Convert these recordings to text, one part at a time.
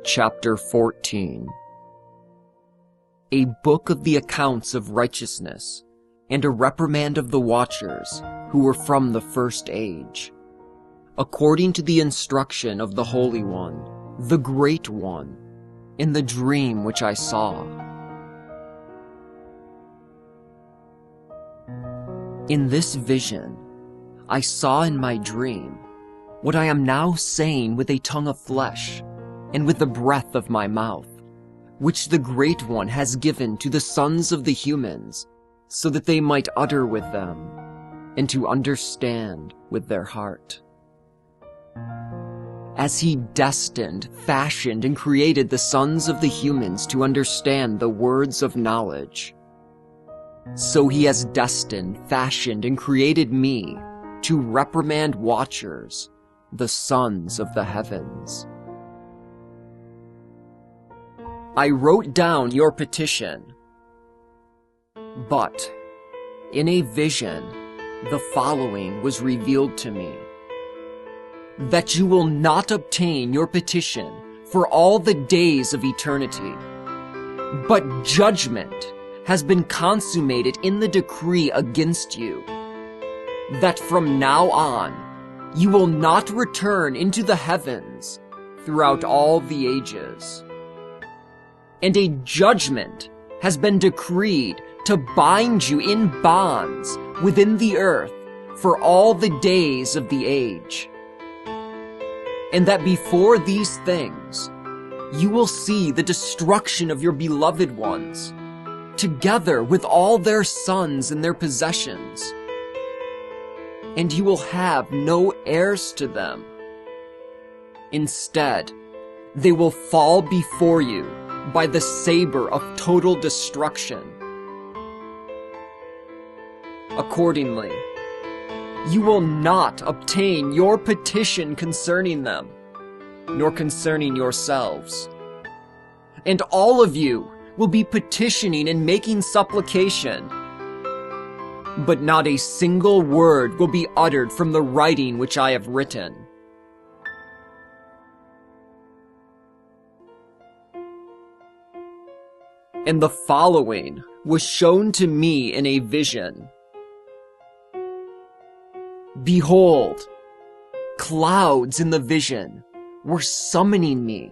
Chapter 14. A book of the accounts of righteousness, and a reprimand of the watchers who were from the first age, according to the instruction of the Holy One, the Great One, in the dream which I saw. In this vision, I saw in my dream what I am now saying with a tongue of flesh, and with the breath of my mouth, which the Great One has given to the sons of the humans, so that they might utter with them, and to understand with their heart. As he destined, fashioned, and created the sons of the humans to understand the words of knowledge, so he has destined, fashioned, and created me to reprimand watchers, the sons of the heavens. I wrote down your petition, but in a vision the following was revealed to me: that you will not obtain your petition for all the days of eternity, but judgment has been consummated in the decree against you, that from now on you will not return into the heavens throughout all the ages. And a judgment has been decreed to bind you in bonds within the earth for all the days of the age. And that before these things, you will see the destruction of your beloved ones, together with all their sons and their possessions. And you will have no heirs to them. Instead, they will fall before you by the saber of total destruction. Accordingly, you will not obtain your petition concerning them, nor concerning yourselves. And all of you will be petitioning and making supplication, but not a single word will be uttered from the writing which I have written. And the following was shown to me in a vision. Behold, clouds in the vision were summoning me,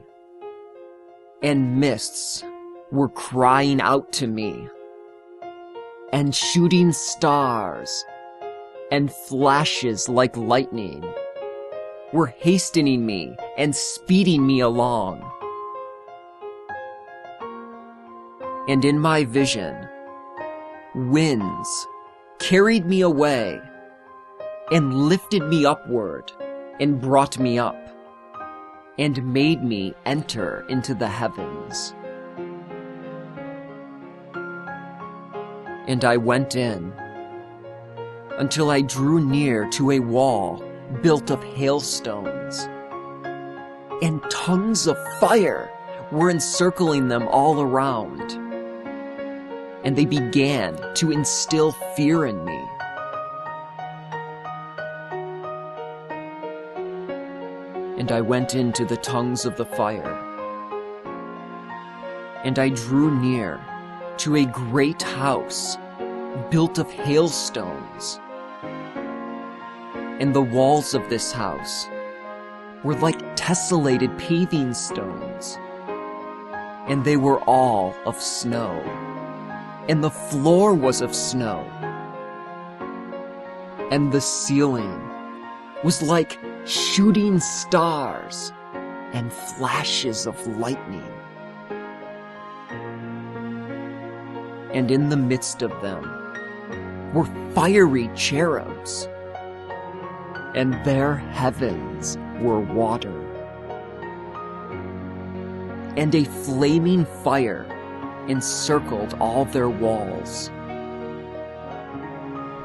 and mists were crying out to me, and shooting stars and flashes like lightning were hastening me and speeding me along. And in my vision, winds carried me away and lifted me upward and brought me up and made me enter into the heavens. And I went in until I drew near to a wall built of hailstones, and tongues of fire were encircling them all around. And they began to instill fear in me. And I went into the tongues of the fire, and I drew near to a great house built of hailstones. And the walls of this house were like tessellated paving stones, and they were all of snow. And the floor was of snow, and the ceiling was like shooting stars and flashes of lightning. And in the midst of them were fiery cherubs, and their heavens were water. And a flaming fire encircled all their walls,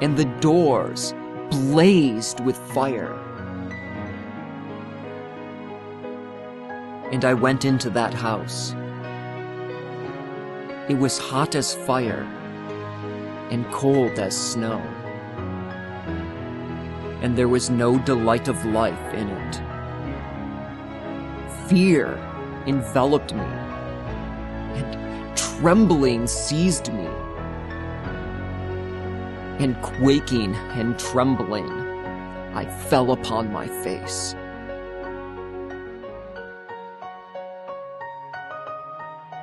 and the doors blazed with fire. And I went into that house. It was hot as fire and cold as snow, and there was no delight of life in it. Fear enveloped me, and trembling seized me. And quaking and trembling, I fell upon my face.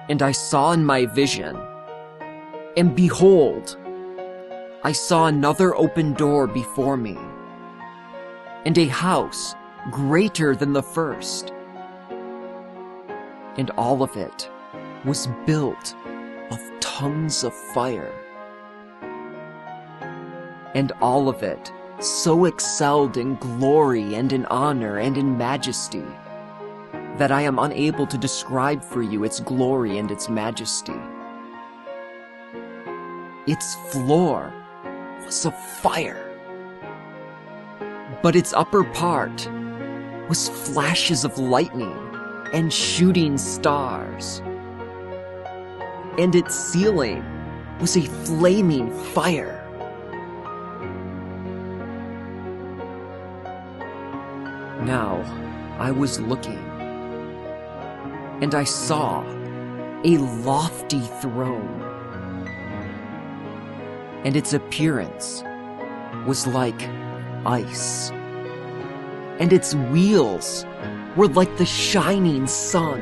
And I saw in my vision, and behold, I saw another open door before me, and a house greater than the first. And all of it was built of tongues of fire. And all of it so excelled in glory and in honor and in majesty that I am unable to describe for you its glory and its majesty. Its floor was of fire, but its upper part was flashes of lightning and shooting stars, and its ceiling was a flaming fire. Now I was looking, and I saw a lofty throne, and its appearance was like ice, and its wheels were like the shining sun.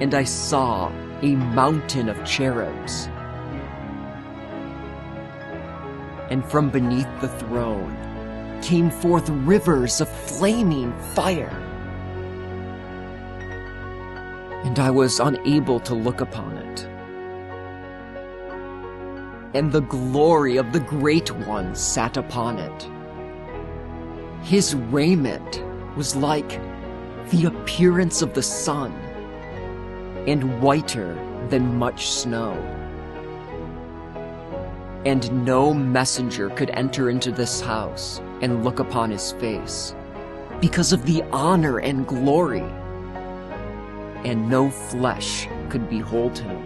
And I saw a mountain of cherubs, and from beneath the throne came forth rivers of flaming fire. And I was unable to look upon it. And the glory of the Great One sat upon it. His raiment was like the appearance of the sun, and whiter than much snow. And no messenger could enter into this house and look upon his face, because of the honor and glory, and no flesh could behold him.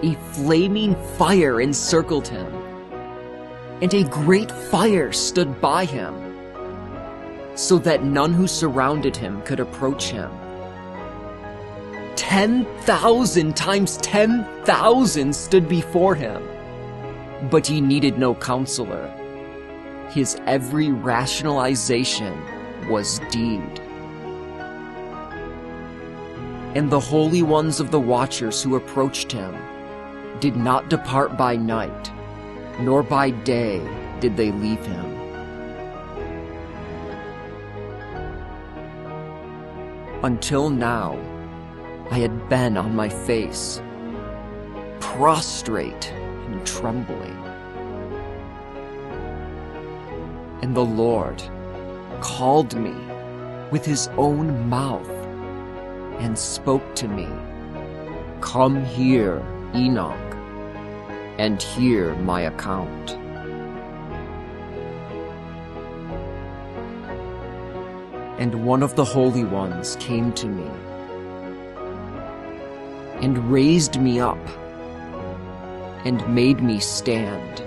A flaming fire encircled him, and a great fire stood by him, so that none who surrounded him could approach him. 10,000 times 10,000 stood before him, but he needed no counselor. His every rationalization was deed. And the holy ones of the watchers who approached him did not depart by night, nor by day did they leave him. Until now, I had been on my face, prostrate and trembling. And the Lord called me with his own mouth and spoke to me, "Come here, Enoch, and hear my account." And one of the holy ones came to me and raised me up and made me stand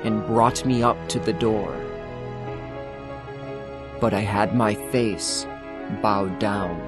and brought me up to the door. But I had my face bowed down.